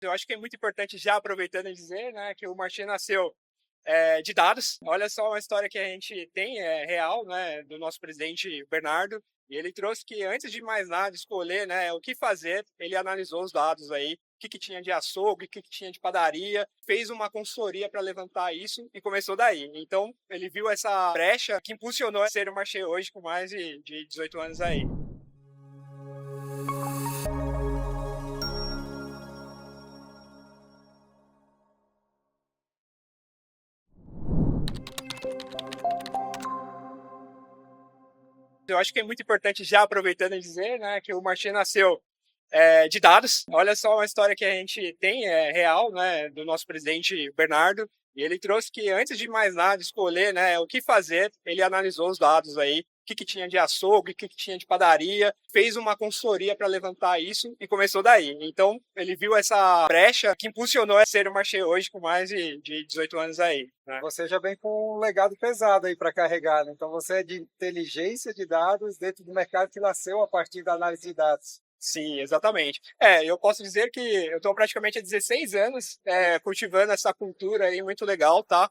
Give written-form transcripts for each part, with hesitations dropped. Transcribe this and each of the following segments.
Eu acho que é muito importante, já aproveitando e dizer, né, que o Marché nasceu de dados. Olha só uma história que a gente tem, real, né, do nosso presidente Bernardo. E ele trouxe que, antes de mais nada, escolher, né, o que fazer, ele analisou os dados aí, o que tinha de açougue, o que tinha de padaria, fez uma consultoria para levantar isso e começou daí. Então, ele viu essa brecha que impulsionou a ser o Marché hoje com mais de 18 anos aí. Eu acho que é muito importante, já aproveitando e dizer, né, que o Marché nasceu de dados. Olha só uma história que a gente tem, real, né, do nosso presidente Bernardo. E ele trouxe que, antes de mais nada, escolher, né, o que fazer, ele analisou os dados aí, o que tinha de açougue, o que tinha de padaria, fez uma consultoria para levantar isso e começou daí. Então, ele viu essa brecha que impulsionou a ser o Marché hoje com mais de 18 anos aí, né? Você já vem com um legado pesado aí para carregar, né? Então você é de inteligência de dados dentro do mercado que nasceu a partir da análise de dados. Sim, exatamente. Eu posso dizer que eu estou praticamente há 16 anos cultivando essa cultura aí muito legal, tá?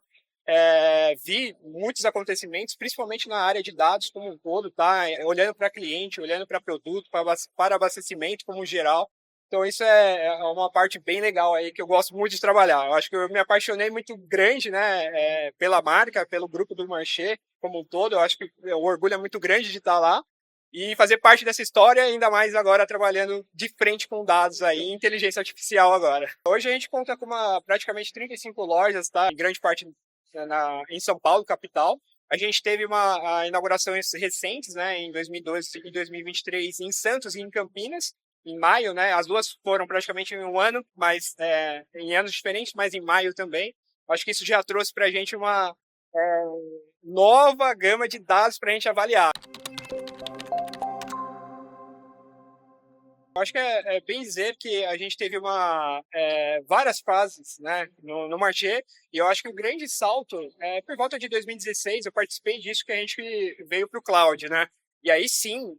Vi muitos acontecimentos, principalmente na área de dados como um todo, tá? Olhando para cliente, olhando para produto, para abastecimento como geral. Então isso é uma parte bem legal aí que eu gosto muito de trabalhar. Eu acho que eu me apaixonei muito grande, né, pela marca, pelo grupo do Marché como um todo. Eu acho que o orgulho é muito grande de estar lá e fazer parte dessa história, ainda mais agora trabalhando de frente com dados aí, inteligência artificial agora. Hoje a gente conta com praticamente 35 lojas, tá? Em grande parte em São Paulo, capital. A gente teve inaugurações recentes, né, em 2012 e 2023, em Santos e em Campinas, em maio, né? As duas foram praticamente em um ano, mas em anos diferentes, mas em maio também. Acho que isso já trouxe para a gente uma nova gama de dados para a gente avaliar. Acho que é bem dizer que a gente teve várias fases, né, no Marché, e eu acho que o grande salto, por volta de 2016, eu participei disso, que a gente veio para o cloud, né? E aí sim,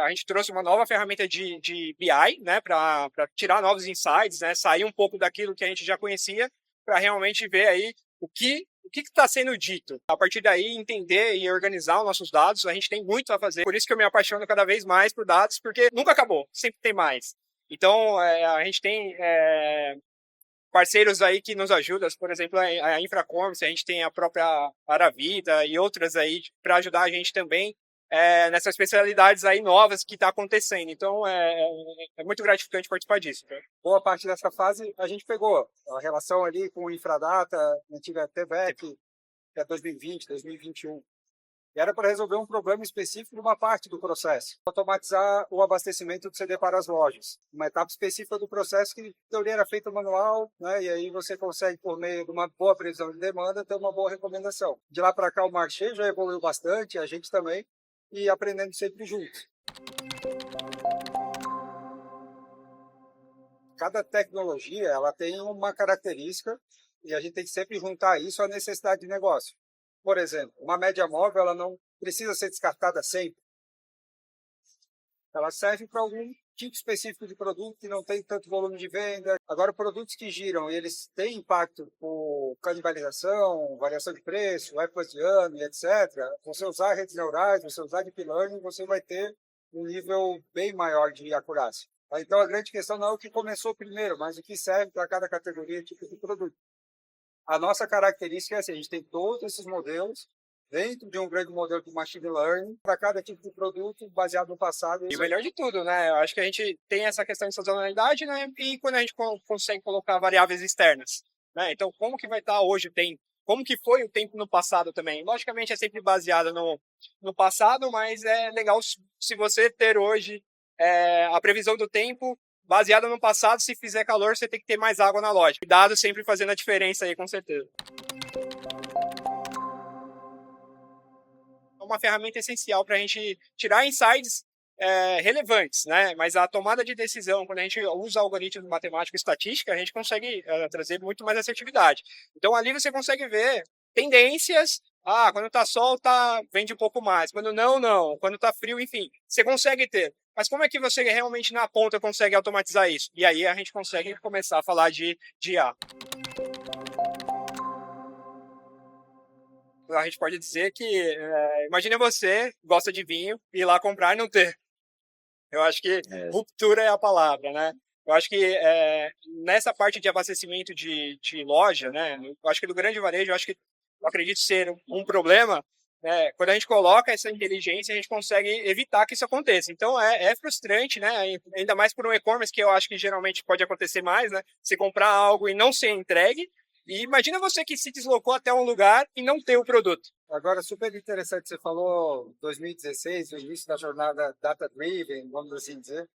a gente trouxe uma nova ferramenta de BI, né, para tirar novos insights, né, sair um pouco daquilo que a gente já conhecia, para realmente ver aí o que está sendo dito. A partir daí, entender e organizar os nossos dados, a gente tem muito a fazer. Por isso que eu me apaixono cada vez mais por dados, porque nunca acabou, sempre tem mais. Então, a gente tem parceiros aí que nos ajudam, por exemplo, a Infracommerce, a gente tem a própria Aravida e outras aí para ajudar a gente também nessas especialidades aí novas que está acontecendo. Então, é muito gratificante participar disso. Tá? Boa parte dessa fase a gente pegou a relação ali com o Infradata, antiga TVEC, que é 2020, 2021. E era para resolver um problema específico de uma parte do processo. Automatizar o abastecimento do CD para as lojas. Uma etapa específica do processo que, em teoria, era feita manual, né? E aí você consegue, por meio de uma boa previsão de demanda, ter uma boa recomendação. De lá para cá, o Marché já evoluiu bastante, a gente também, e aprendendo sempre juntos. Cada tecnologia ela tem uma característica e a gente tem que sempre juntar isso à necessidade de negócio. Por exemplo, uma média móvel ela não precisa ser descartada sempre. Ela serve para algum tipo específico de produto que não tem tanto volume de venda. Agora, produtos que giram e eles têm impacto por canibalização, variação de preço, épocas de ano e etc. Você usar redes neurais, você usar deep learning, você vai ter um nível bem maior de acurácia. Então, a grande questão não é o que começou primeiro, mas o que serve para cada categoria e tipo de produto. A nossa característica é assim, a gente tem todos esses modelos dentro de um grande modelo de machine learning para cada tipo de produto baseado no passado. E o melhor de tudo, né? Eu acho que a gente tem essa questão de sazonalidade, né? E quando a gente consegue colocar variáveis externas, né? Então, como que vai estar hoje o tempo? Como que foi o tempo no passado também? Logicamente, é sempre baseado no passado, mas é legal se você ter hoje a previsão do tempo baseada no passado. Se fizer calor, você tem que ter mais água na loja. Cuidado, sempre fazendo a diferença aí, com certeza. É uma ferramenta essencial para a gente tirar insights relevantes, né? Mas a tomada de decisão, quando a gente usa algoritmo matemático e estatística, a gente consegue trazer muito mais assertividade. Então, ali você consegue ver tendências Ah, quando tá sol, vende um pouco mais. Quando não, não. Quando tá frio, enfim. Você consegue ter. Mas como é que você realmente na ponta consegue automatizar isso? E aí a gente consegue começar a falar de IA. A gente pode dizer que, imagine você, gosta de vinho, ir lá comprar e não ter. Eu acho que ruptura é a palavra, né? Eu acho que nessa parte de abastecimento de loja, né? Eu acho que do grande varejo, eu acredito ser um problema, né? Quando a gente coloca essa inteligência, a gente consegue evitar que isso aconteça. Então é frustrante, né? Ainda mais por um e-commerce que eu acho que geralmente pode acontecer mais, né? Você comprar algo e não ser entregue. E imagina você que se deslocou até um lugar e não ter o produto. Agora, super interessante, você falou 2016, o início da jornada data-driven, vamos assim dizer.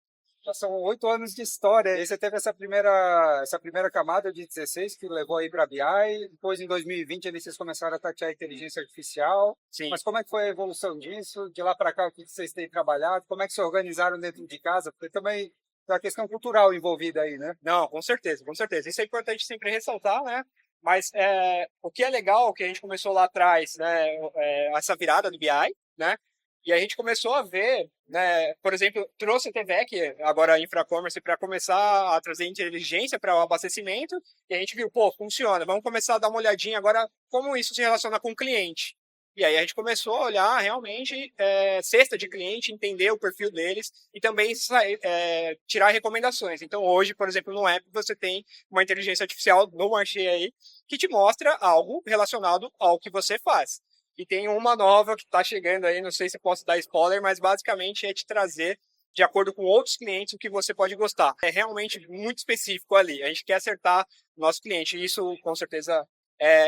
Já são 8 anos de história. E aí você teve essa primeira camada de 16 que levou aí para BI. Depois, em 2020, ali vocês começaram a tatear a inteligência artificial. Sim. Mas como é que foi a evolução disso? De lá para cá, o que vocês têm trabalhado? Como é que se organizaram dentro de casa? Porque também tem a questão cultural envolvida aí, né? Não, com certeza, com certeza. Isso é importante sempre ressaltar, né? Mas o que é legal, que a gente começou lá atrás, né? Essa virada do BI, né? E a gente começou a ver, né? Por exemplo, trouxe a TVEC, agora a Infracommerce, para começar a trazer inteligência para o abastecimento. E a gente viu, pô, funciona. Vamos começar a dar uma olhadinha agora como isso se relaciona com o cliente. E aí a gente começou a olhar realmente cesta de cliente, entender o perfil deles e também tirar recomendações. Então hoje, por exemplo, no app você tem uma inteligência artificial no Marché aí que te mostra algo relacionado ao que você faz. E tem uma nova que está chegando aí, não sei se posso dar spoiler, mas basicamente é te trazer de acordo com outros clientes o que você pode gostar. É realmente muito específico ali. A gente quer acertar o nosso cliente e isso com certeza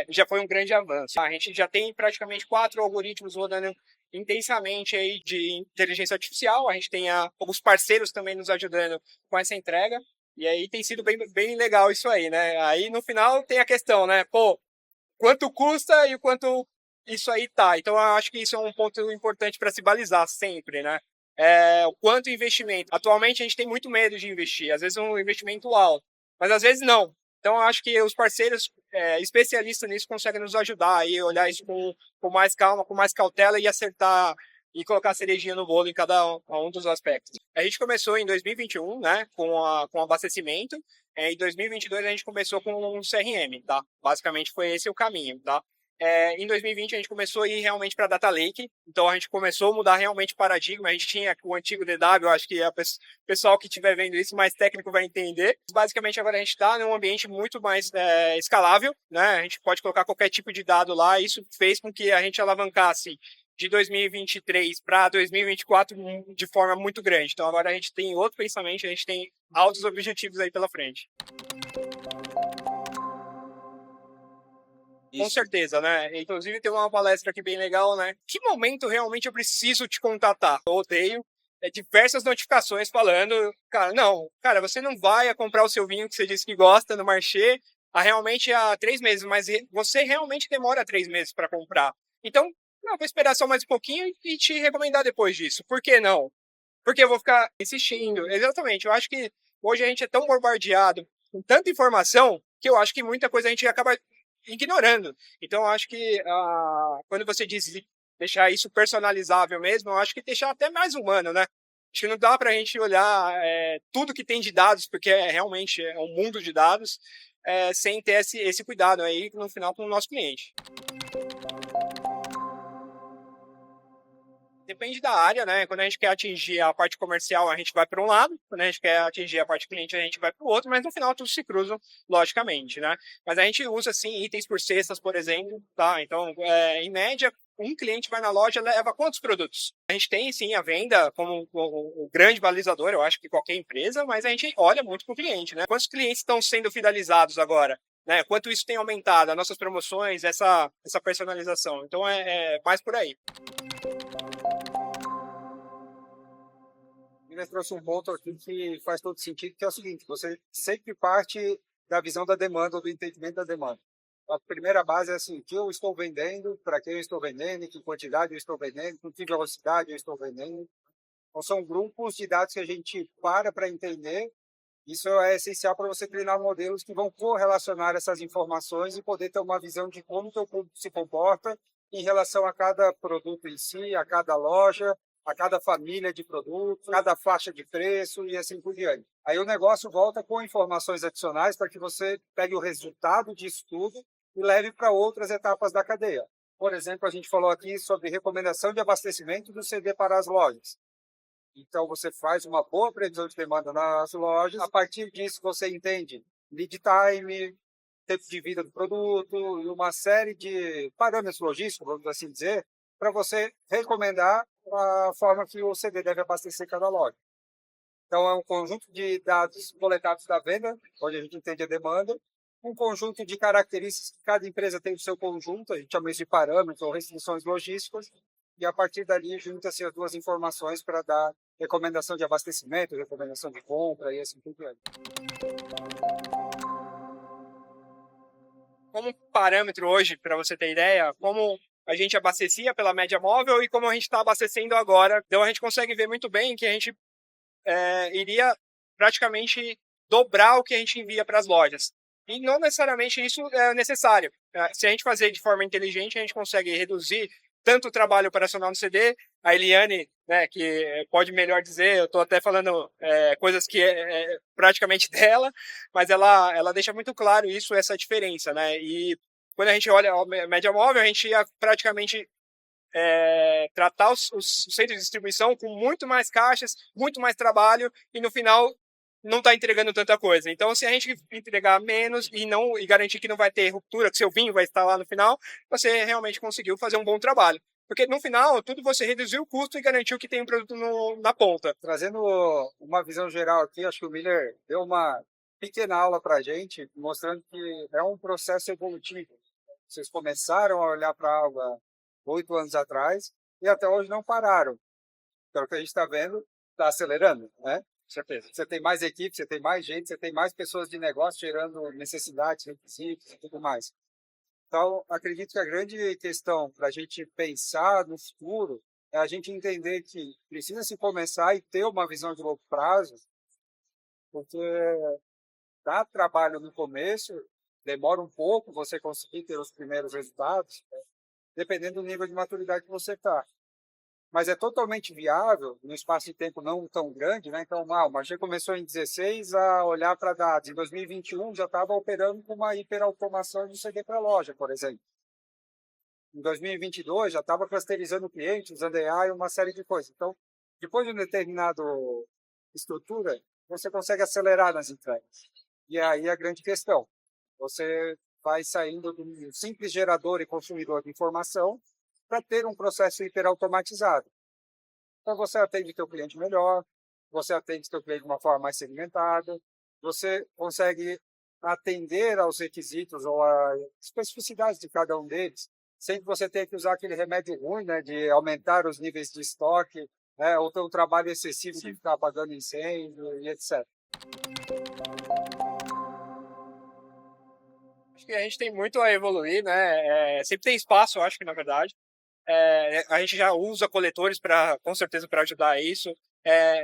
já foi um grande avanço. A gente já tem praticamente 4 algoritmos rodando intensamente aí de inteligência artificial. A gente tem alguns parceiros também nos ajudando com essa entrega. E aí tem sido bem, bem legal isso aí, né? Aí no final tem a questão, né? Pô, quanto custa e o quanto isso aí tá. Então eu acho que isso é um ponto importante para se balizar sempre, né? O quanto investimento. Atualmente a gente tem muito medo de investir. Às vezes é um investimento alto, mas às vezes não. Então, eu acho que os parceiros especialistas nisso conseguem nos ajudar aí, olhar isso com mais calma, com mais cautela e acertar e colocar a cerejinha no bolo em cada um dos aspectos. A gente começou em 2021, né, com abastecimento. Em 2022, a gente começou com um CRM, tá? Basicamente, foi esse o caminho, tá? Em 2020 a gente começou a ir realmente para Data Lake, então a gente começou a mudar realmente o paradigma. A gente tinha o antigo DW, acho que o pessoal que estiver vendo isso mais técnico vai entender. Basicamente agora a gente está num ambiente muito mais escalável, né? A gente pode colocar qualquer tipo de dado lá. Isso fez com que a gente alavancasse de 2023 para 2024 de forma muito grande. Então agora a gente tem outro pensamento, a gente tem altos objetivos aí pela frente. Com certeza, né? Inclusive tem uma palestra aqui bem legal, né? Que momento realmente eu preciso te contatar? Eu odeio diversas notificações falando, cara, não, cara, você não vai comprar o seu vinho que você disse que gosta no Marché realmente há 3 meses, mas você realmente demora 3 meses para comprar. Então, não, vou esperar só mais um pouquinho e te recomendar depois disso. Por que não? Porque eu vou ficar insistindo. Exatamente. Eu acho que hoje a gente é tão bombardeado com tanta informação que eu acho que muita coisa a gente acaba ignorando. Então, eu acho que quando você diz deixar isso personalizável mesmo, eu acho que deixar até mais humano, né? Acho que não dá para a gente olhar tudo que tem de dados, porque realmente é um mundo de dados, sem ter esse cuidado aí no final com o nosso cliente. Depende da área, né? Quando a gente quer atingir a parte comercial, a gente vai para um lado. Quando a gente quer atingir a parte cliente, a gente vai para o outro. Mas no final, tudo se cruzam, logicamente, né? Mas a gente usa, assim, itens por cestas, por exemplo, tá? Então, em média, um cliente vai na loja, leva quantos produtos? A gente tem, sim, a venda como o grande balizador, eu acho que qualquer empresa, mas a gente olha muito para o cliente, né? Quantos clientes estão sendo fidelizados agora? Né? Quanto isso tem aumentado, as nossas promoções, essa personalização. Então, é mais por aí. Ele trouxe um ponto aqui que faz todo sentido, que é o seguinte: você sempre parte da visão da demanda, ou do entendimento da demanda. A primeira base é assim: o que eu estou vendendo, para quem eu estou vendendo, em que quantidade eu estou vendendo, com que velocidade eu estou vendendo. Então, são grupos de dados que a gente para entender. Isso é essencial para você treinar modelos que vão correlacionar essas informações e poder ter uma visão de como o teu público se comporta em relação a cada produto em si, a cada loja, a cada família de produtos, cada faixa de preço e assim por diante. Aí o negócio volta com informações adicionais para que você pegue o resultado disso tudo e leve para outras etapas da cadeia. Por exemplo, a gente falou aqui sobre recomendação de abastecimento do CD para as lojas. Então, você faz uma boa previsão de demanda nas lojas. A partir disso, você entende lead time, tempo de vida do produto e uma série de parâmetros logísticos, vamos assim dizer, para você recomendar a forma que o CD deve abastecer cada loja. Então, é um conjunto de dados coletados da venda, onde a gente entende a demanda, um conjunto de características que cada empresa tem no seu conjunto, a gente chama isso de parâmetros ou restrições logísticas, e a partir dali junta-se as duas informações para dar recomendação de abastecimento, recomendação de compra e assim por diante. Como parâmetro hoje, para você ter ideia, como a gente abastecia pela média móvel e como a gente está abastecendo agora. Então a gente consegue ver muito bem que a gente iria praticamente dobrar o que a gente envia para as lojas. E não necessariamente isso é necessário. Se a gente fazer de forma inteligente, a gente consegue reduzir tanto o trabalho operacional no CD. A Eliane, né, que pode melhor dizer, eu estou até falando coisas que é praticamente dela, mas ela deixa muito claro isso, essa diferença, né? E quando a gente olha a média móvel, a gente ia praticamente tratar os centros de distribuição com muito mais caixas, muito mais trabalho, e no final não está entregando tanta coisa. Então, se a gente entregar menos e garantir que não vai ter ruptura, que seu vinho vai estar lá no final, você realmente conseguiu fazer um bom trabalho. Porque no final, tudo você reduziu o custo e garantiu que tem um produto na ponta. Trazendo uma visão geral aqui, acho que o Miller deu uma pequena aula para a gente, mostrando que é um processo evolutivo. Vocês começaram a olhar para algo há 8 anos atrás e até hoje não pararam. Então, o que a gente está vendo está acelerando, né? Certeza. Você tem mais equipe, você tem mais gente, você tem mais pessoas de negócio gerando necessidades, requisitos e tudo mais. Então, acredito que a grande questão para a gente pensar no futuro é a gente entender que precisa se começar e ter uma visão de longo prazo, porque dá trabalho no começo, demora um pouco você conseguir ter os primeiros resultados, né? Dependendo do nível de maturidade que você está. Mas é totalmente viável, num espaço de tempo não tão grande, né? Então, o Marché começou em 16 a olhar para dados. Em 2021 já estava operando com uma hiperautomação de CD para loja, por exemplo. Em 2022 já estava clusterizando o cliente, usando AI e uma série de coisas. Então, depois de uma determinada estrutura, você consegue acelerar nas entregas. E aí a grande questão, você vai saindo de um simples gerador e consumidor de informação para ter um processo hiperautomatizado. Então, você atende seu cliente melhor, você atende seu cliente de uma forma mais segmentada, você consegue atender aos requisitos ou às especificidades de cada um deles, sem que você tenha que usar aquele remédio ruim, né, de aumentar os níveis de estoque, né, ou ter um trabalho excessivo de ficar apagando incêndio e etc. Acho que a gente tem muito a evoluir, né? Sempre tem espaço, eu acho que na verdade. A gente já usa coletores com certeza para ajudar isso.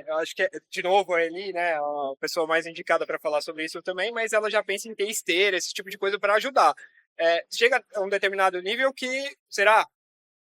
Eu acho que de novo a Eli, né, a pessoa mais indicada para falar sobre isso também, mas ela já pensa em ter esteira, esse tipo de coisa para ajudar. Chega a um determinado nível que será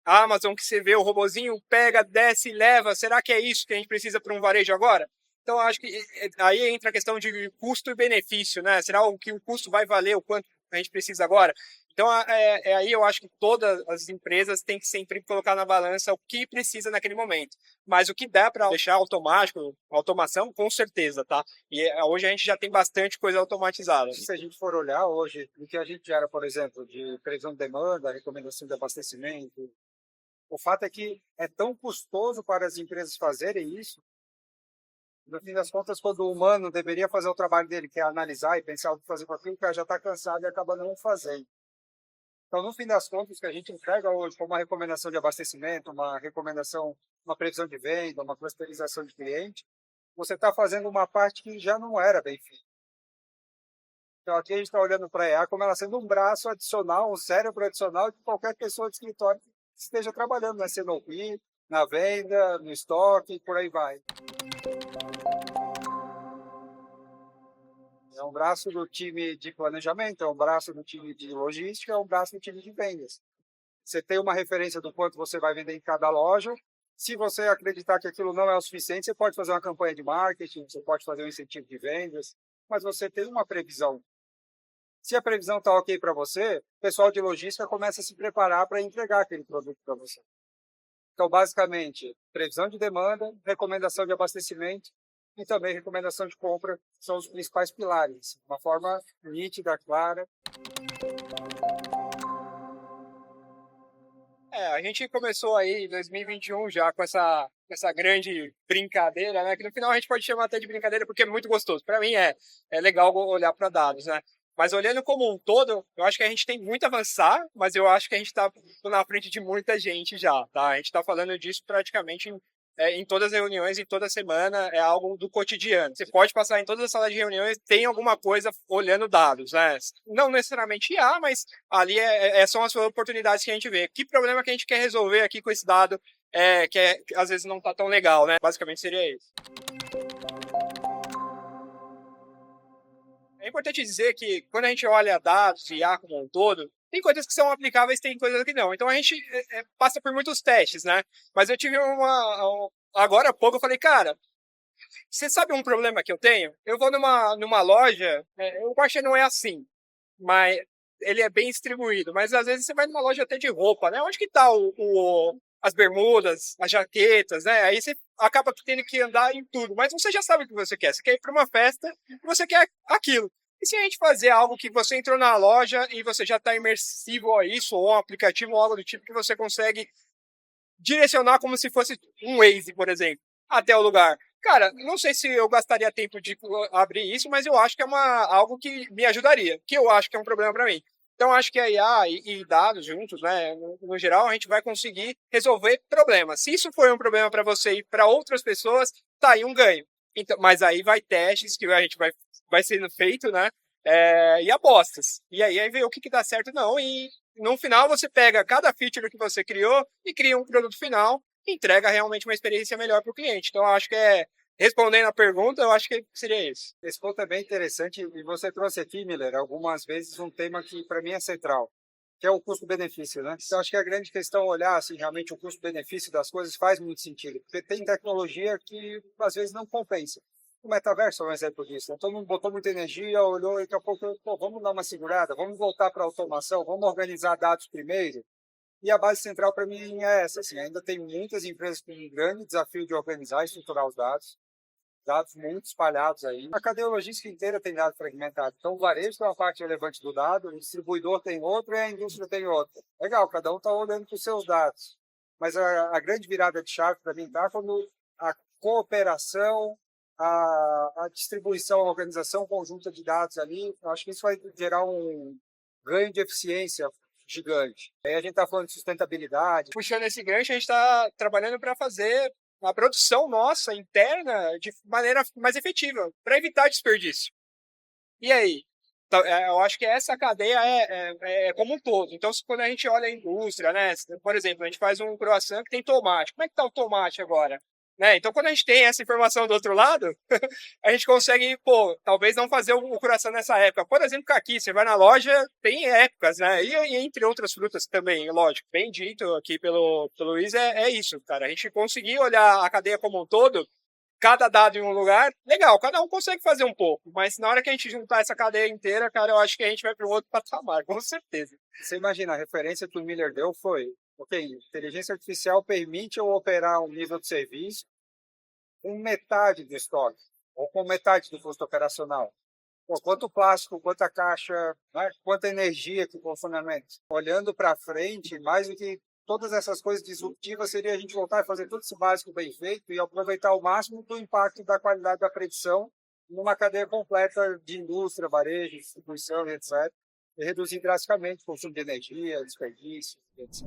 a Amazon que você vê o robozinho pega, desce, leva. Será que é isso que a gente precisa para um varejo agora? Então acho que aí entra a questão de custo e benefício, né? Será que o custo vai valer o quanto a gente precisa agora? Então, aí eu acho que todas as empresas têm que sempre colocar na balança o que precisa naquele momento. Mas o que dá para deixar automático, automação, com certeza, tá? E hoje a gente já tem bastante coisa automatizada. Se a gente for olhar hoje, o que a gente gera, por exemplo, de previsão de demanda, recomendação de abastecimento, o fato é que é tão custoso para as empresas fazerem isso. No fim das contas, quando o humano deveria fazer o trabalho dele, que é analisar e pensar o que fazer com aquilo, o cara já está cansado e acaba não fazendo. Então, no fim das contas, o que a gente entrega hoje como uma recomendação de abastecimento, uma recomendação, uma previsão de venda, uma clusterização de cliente, você está fazendo uma parte que já não era bem feita. Então, aqui a gente está olhando para a EA como ela sendo um braço adicional, um cérebro adicional de qualquer pessoa de escritório que esteja trabalhando na CNOP, na venda, no estoque, por aí vai. É um braço do time de planejamento, é um braço do time de logística, é um braço do time de vendas. Você tem uma referência do quanto você vai vender em cada loja. Se você acreditar que aquilo não é o suficiente, você pode fazer uma campanha de marketing, você pode fazer um incentivo de vendas, mas você tem uma previsão. Se a previsão está ok para você, o pessoal de logística começa a se preparar para entregar aquele produto para você. Então, basicamente, previsão de demanda, recomendação de abastecimento e também recomendação de compra são os principais pilares. Uma forma nítida, clara. A gente começou aí em 2021 já com essa grande brincadeira, né? Que no final a gente pode chamar até de brincadeira porque é muito gostoso. Para mim é legal olhar para dados, né? Mas olhando como um todo, eu acho que a gente tem muito a avançar, mas eu acho que a gente está na frente de muita gente já, tá? A gente está falando disso praticamente em todas as reuniões, em toda semana, é algo do cotidiano. Você pode passar em todas as salas de reuniões, tem alguma coisa olhando dados, né? Não necessariamente IA, mas ali são as oportunidades que a gente vê. Que problema que a gente quer resolver aqui com esse dado que às vezes não está tão legal, né? Basicamente seria isso. É importante dizer que quando a gente olha dados e IA como um todo, tem coisas que são aplicáveis, tem coisas que não. Então a gente passa por muitos testes, né? Mas eu tive agora há pouco eu falei, cara, você sabe um problema que eu tenho? Eu vou numa loja, eu acho que não é assim, mas ele é bem distribuído. Mas às vezes você vai numa loja até de roupa, né? Onde que tá as bermudas, as jaquetas, né? Aí você acaba tendo que andar em tudo. Mas você já sabe o que você quer. Você quer ir para uma festa e você quer aquilo. E se a gente fazer algo que você entrou na loja e você já está imersivo a isso, ou um aplicativo ou algo do tipo que você consegue direcionar como se fosse um Waze, por exemplo, até o lugar. Cara, não sei se eu gastaria tempo de abrir isso, mas eu acho que é algo que me ajudaria, que eu acho que é um problema para mim. Então, acho que a IA e dados juntos, né, no geral, a gente vai conseguir resolver problemas. Se isso for um problema para você e para outras pessoas, tá aí um ganho. Então, mas aí vai testes que a gente vai sendo feito, né, e apostas. E aí vê o que dá certo não. E no final você pega cada feature que você criou e cria um produto final e entrega realmente uma experiência melhor para o cliente. Então, acho que respondendo a pergunta, eu acho que seria isso. Esse ponto é bem interessante e você trouxe aqui, Miller, algumas vezes um tema que para mim é central, que é o custo-benefício, né? Então, acho que a grande questão é olhar, assim, realmente o custo-benefício das coisas faz muito sentido, porque tem tecnologia que às vezes não compensa. O metaverso é um exemplo disso. Então, todo mundo botou muita energia, olhou e daqui a pouco, vamos dar uma segurada, vamos voltar para a automação, vamos organizar dados primeiro. E a base central para mim é essa, assim, ainda tem muitas empresas com um grande desafio de organizar e estruturar os dados muito espalhados aí. A cadeia logística inteira tem dado fragmentado. Então, o varejo tem uma parte relevante do dado, o distribuidor tem outro e a indústria tem outro. Legal, cada um está olhando para os seus dados. Mas a grande virada de chave para mim está quando a cooperação, a distribuição, a organização conjunta de dados ali, acho que isso vai gerar um ganho de eficiência gigante. Aí a gente está falando de sustentabilidade. Puxando esse gancho, a gente está trabalhando para fazer a produção nossa interna de maneira mais efetiva, para evitar desperdício. E aí? Eu acho que essa cadeia é como um todo. Então, quando a gente olha a indústria, né? Por exemplo, a gente faz um croissant que tem tomate. Como é que está o tomate agora? Né? Então, quando a gente tem essa informação do outro lado, a gente consegue, talvez não fazer o croissant nessa época. Por exemplo, caqui, você vai na loja, tem épocas, né? E entre outras frutas também, lógico. Bem dito aqui pelo Luiz, é isso, cara. A gente conseguir olhar a cadeia como um todo, cada dado em um lugar, legal, cada um consegue fazer um pouco. Mas na hora que a gente juntar essa cadeia inteira, cara, eu acho que a gente vai para um outro patamar, com certeza. Você imagina, a referência que o Miller deu foi: ok, inteligência artificial permite eu operar um nível de serviço com metade do estoque, ou com metade do custo operacional. Quanto plástico, quanta caixa, né? Quanta energia que funcionamento. Olhando para frente, mais do que todas essas coisas disruptivas, seria a gente voltar a fazer tudo isso básico bem feito e aproveitar o máximo do impacto da qualidade da predição numa cadeia completa de indústria, varejo, distribuição, etc. E reduzir drasticamente o consumo de energia, desperdício, etc.